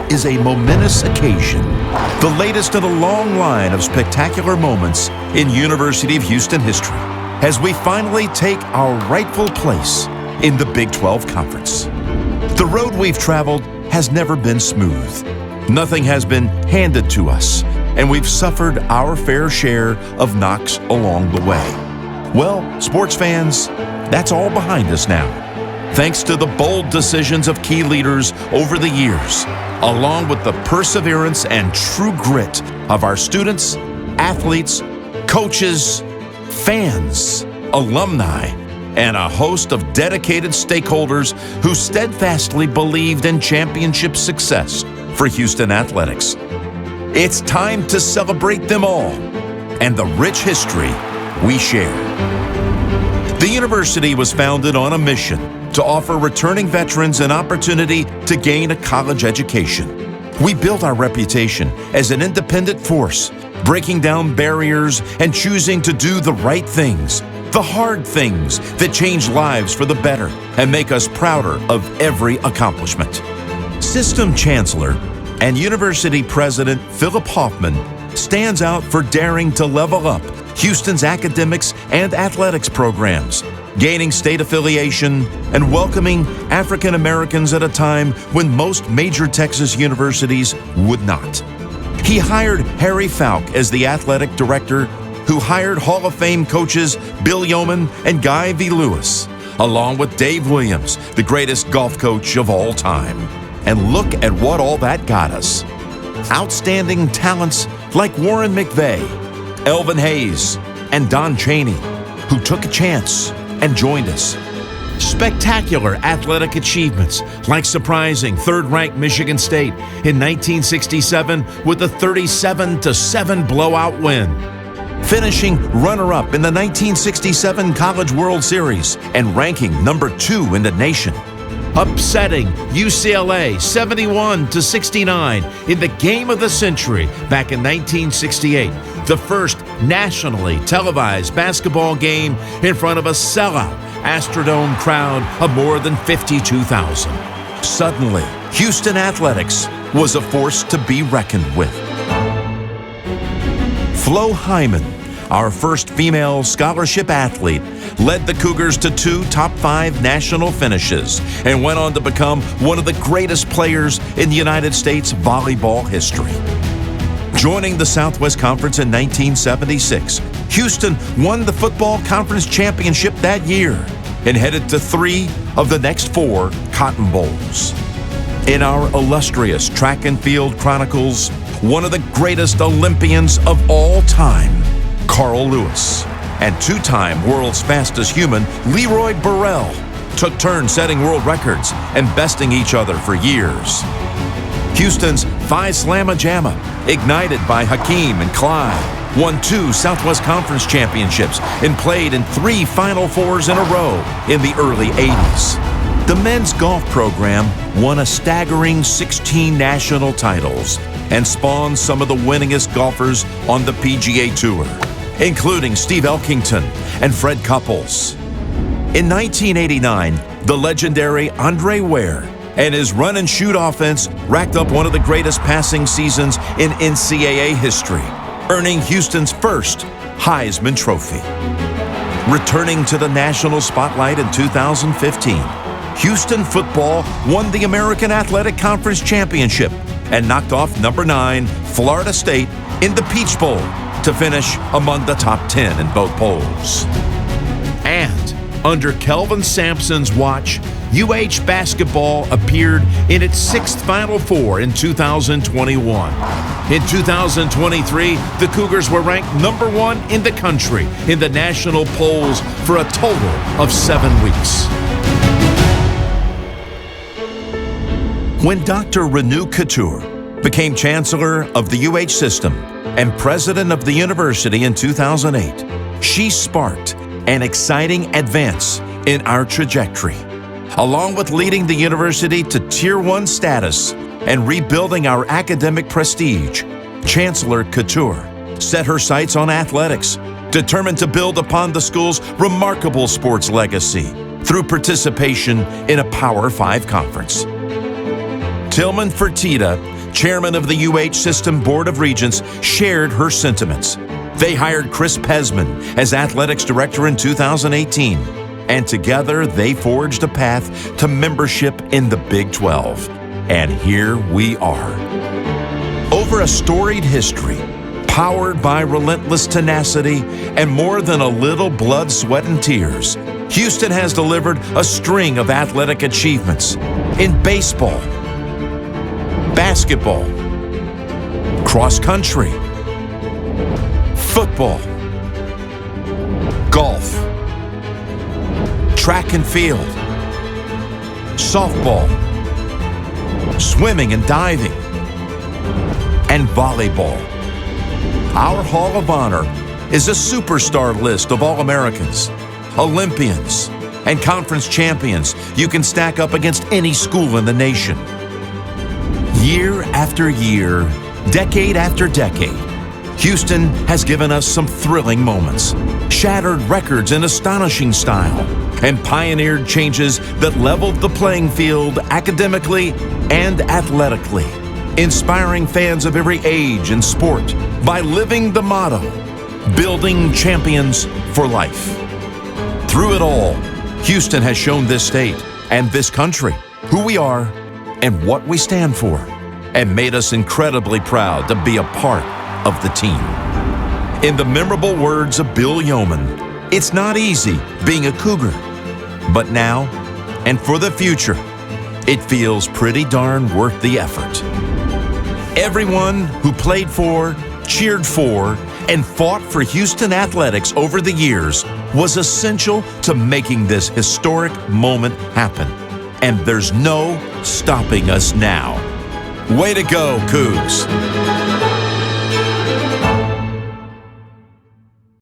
is a momentous occasion, the latest in a long line of spectacular moments in University of Houston history, as we finally take our rightful place in the Big 12 Conference. The road we've traveled has never been smooth. Nothing has been handed to us, and we've suffered our fair share of knocks along the way. Well, sports fans, that's all behind us now, thanks to the bold decisions of key leaders over the years, along with the perseverance and true grit of our students, athletes, coaches, fans, alumni, and a host of dedicated stakeholders who steadfastly believed in championship success for Houston athletics. It's time to celebrate them all and the rich history we share. The university was founded on a mission to offer returning veterans an opportunity to gain a college education. We built our reputation as an independent force, breaking down barriers and choosing to do the right things, the hard things that change lives for the better and make us prouder of every accomplishment. System Chancellor and University President Philip Hoffman stands out for daring to level up Houston's academics and athletics programs, gaining state affiliation and welcoming African Americans at a time when most major Texas universities would not. He hired Harry Falk as the athletic director, who hired Hall of Fame coaches Bill Yeoman and Guy V. Lewis, along with Dave Williams, the greatest golf coach of all time. And look at what all that got us. Outstanding talents like Warren McVeigh, Elvin Hayes, and Don Chaney, who took a chance and joined us. Spectacular athletic achievements like surprising third-ranked Michigan State in 1967 with a 37-7 blowout win. Finishing runner-up in the 1967 College World Series and ranking number 2 in the nation. Upsetting UCLA 71-69 in the game of the century back in 1968, the first nationally televised basketball game in front of a sellout Astrodome crowd of more than 52,000. Suddenly, Houston athletics was a force to be reckoned with. Flo Hyman, our first female scholarship athlete, led the Cougars to 2 top 5 national finishes and went on to become one of the greatest players in the United States volleyball history. Joining the Southwest Conference in 1976, Houston won the Football Conference Championship that year and headed to 3 of the next 4 Cotton Bowls. In our illustrious track and field chronicles, one of the greatest Olympians of all time, Carl Lewis, and 2-time world's fastest human, Leroy Burrell, took turns setting world records and besting each other for years. Houston's Phi Slamma Jamma, ignited by Hakeem and Clyde, won 2 Southwest Conference championships and played in 3 Final Fours in a row in the early 80s. The men's golf program won a staggering 16 national titles and spawned some of the winningest golfers on the PGA Tour, including Steve Elkington and Fred Couples. In 1989, the legendary Andre Ware and his run-and-shoot offense racked up one of the greatest passing seasons in NCAA history, earning Houston's first Heisman Trophy. Returning to the national spotlight in 2015, Houston football won the American Athletic Conference Championship and knocked off number 9 Florida State in the Peach Bowl to finish among the top 10 in both polls. And under Kelvin Sampson's watch, UH basketball appeared in its 6th Final Four in 2021. In 2023, the Cougars were ranked number 1 in the country in the national polls for a total of 7 weeks. When Dr. Renu Couture became chancellor of the UH system and president of the university in 2008, she sparked an exciting advance in our trajectory. Along with leading the university to Tier 1 status and rebuilding our academic prestige, Chancellor Couture set her sights on athletics, determined to build upon the school's remarkable sports legacy through participation in a Power 5 conference. Tillman Fertitta chairman of the UH System Board of Regents, shared her sentiments. They hired Chris Pesman as athletics director in 2018, and together they forged a path to membership in the Big 12. And here we are. Over a storied history, powered by relentless tenacity and more than a little blood, sweat, and tears, Houston has delivered a string of athletic achievements in baseball, basketball, cross country, football, golf, track and field, softball, swimming and diving, and volleyball. Our Hall of Honor is a superstar list of All-Americans, Olympians, and conference champions you can stack up against any school in the nation. Year after year, decade after decade, Houston has given us some thrilling moments, shattered records in astonishing style, and pioneered changes that leveled the playing field academically and athletically, inspiring fans of every age and sport by living the motto, building champions for life. Through it all, Houston has shown this state and this country who we are and what we stand for, and made us incredibly proud to be a part of the team. In the memorable words of Bill Yeoman, it's not easy being a Cougar, but now and for the future, it feels pretty darn worth the effort. Everyone who played for, cheered for, and fought for Houston athletics over the years was essential to making this historic moment happen. And there's no stopping us now. Way to go, Cougs!